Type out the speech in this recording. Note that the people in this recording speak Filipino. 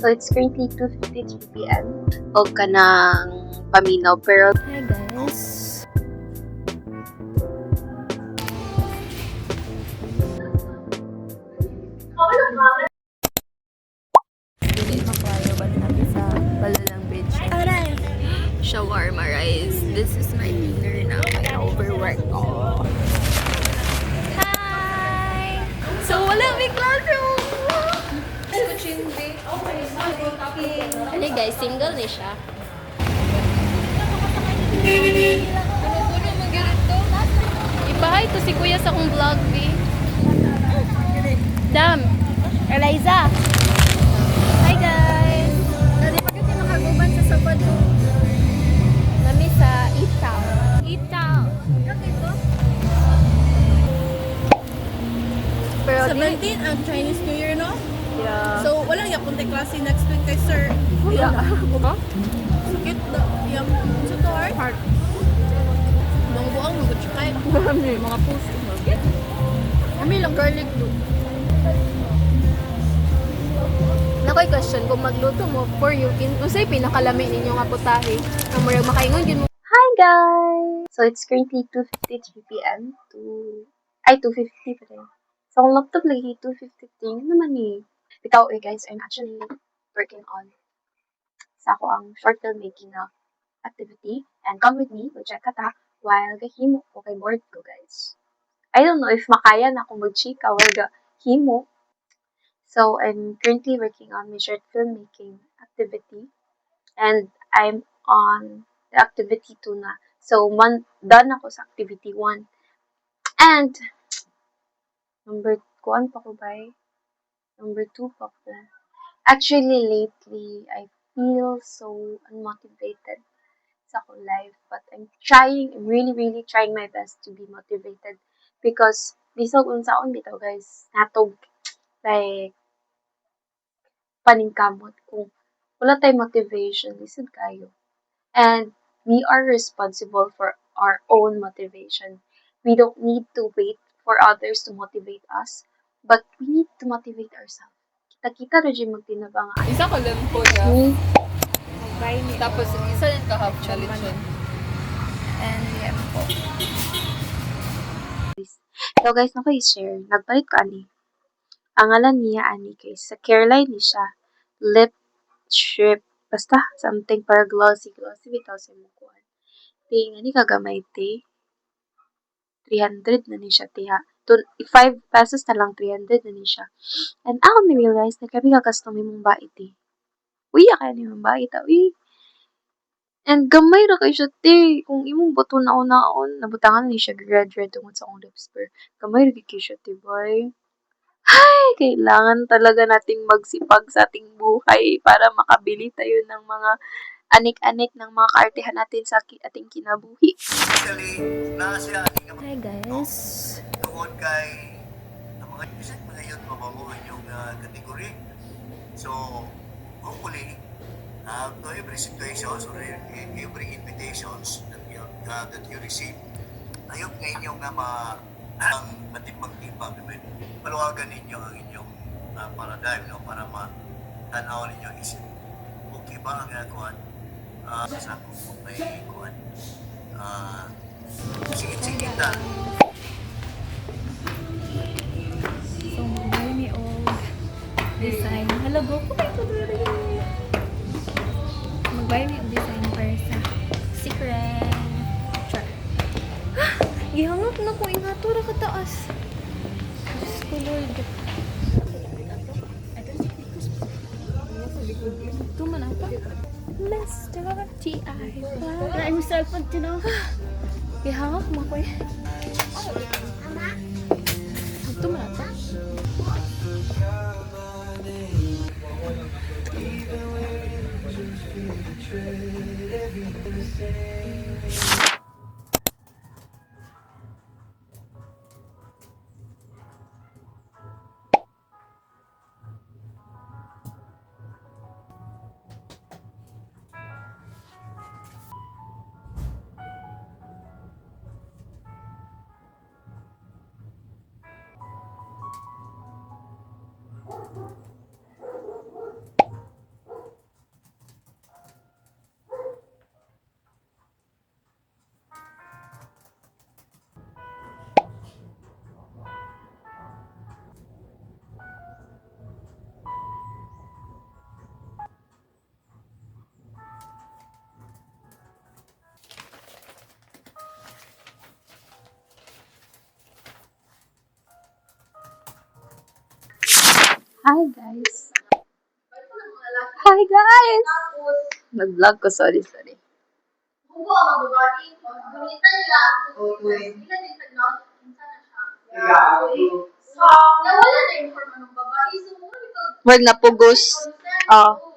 So, it's currently 2:53 p.m. Huwag ka ng paminaw, pero... Hi guys! Hindi makwayo ba natin sa Balalang Bridge? Shawarma rice. This is my dinner na. Kaya overwork ko. Hi! So, wala may classroom! Ano guys, single ni siya. Puno-puno mag-irit to. Ibahay to si kuya sa kong vlog, B. Dam! Eliza! Hi guys! Dali pa kasi nakaguban sa sabad mo. Nami sa Itaw. Itaw! Okay to? Pero 17 ang Chinese New Year, no? yeah. So, walang yapon tayo klase next week kay sir. Yeah. Sakit na. Yung sa to, heart. Mga buang, mga tsakay. Mga puso. Kami lang garlic do. Nakoy question, kung magluto mo for you, kung sa'yo pinakalami ninyo nga putahe, na murag makaingon yun mo. Hi guys! So it's currently 2:53 p.m. 2:50 pa rin. So kung laptop lagi 2:53, yun naman eh. Bitaw guys, I'm actually working on sa ako ang short film making na activity. And come with me, check ka ta, while gahimo ko kay board ko guys. I don't know if makaya na akong mag-chika while gahimo. So, I'm currently working on my short filmmaking activity. And I'm on the activity 2 na. So, done ako sa activity 1. And, number 1 pa ko ba eh? Number 2 pa ko. Actually, lately, I feel so unmotivated sa akong life. But I'm really trying my best to be motivated. Because, bisog unsaon bitaw guys, natog, like, paningkamot kung wala tayong motivation, lisod kayo. And we are responsible for our own motivation. We don't need to wait for others to motivate us, but we need to motivate ourselves. Kita-kita rin yung magtinabang. Isa ko lang po niya. Tapos isa din ka half challenge yun. And yeah po. So guys, naka-share. Nagpalit ko ani. Ang ngalan niya ani kay sa Caroline ni siya. Lip strip. Basta something para glossy bitaw sa mukuan. Ti nga ni kagamay ti. 300 na ni siya ti ha. 5 pesos na lang 300 na ni siya. And ako ni-realize na kami kakastom mong bait ti. Uy, kaya ni mong bait ta. Uy. And gamay ra kay siya ti. Kung imong buto na unaon, nabutangan ni siya graduate tungod sa akong lips per. Gamay ra kay siya ti boy. Ay, kailangan talaga nating magsipag sa ating buhay para makabili tayo ng mga anik-anik ng mga kaartehan natin sa ating kinabuhi. Hi guys! Tungod kay ang mga isip mo ngayon mababuhan yung kategory. So, hopefully, to every situations or every invitations that you receive, ayok nga inyong ang matimbang-timbang. Paluwagan ninyo ang inyong paradigm, no? Para matanaw ninyo isip. Okay ba ang kuhan? Sa kung may kuhan? Sigit-sigit na. So, magbayo ni old design. Hello, go ko kayo rin. Magbayo ni old design para sa secret. Char. Gihangap na ko ingatura ka taas. Diyos ko, Lord. Ito man ata. Mr. T.I. Kaya yung cellphone, tinaw. Gihangap mo ko eh. Ito man ata. Hi guys. Hi guys. Nag-vlog ko, sorry. Wag na pugos. Ah.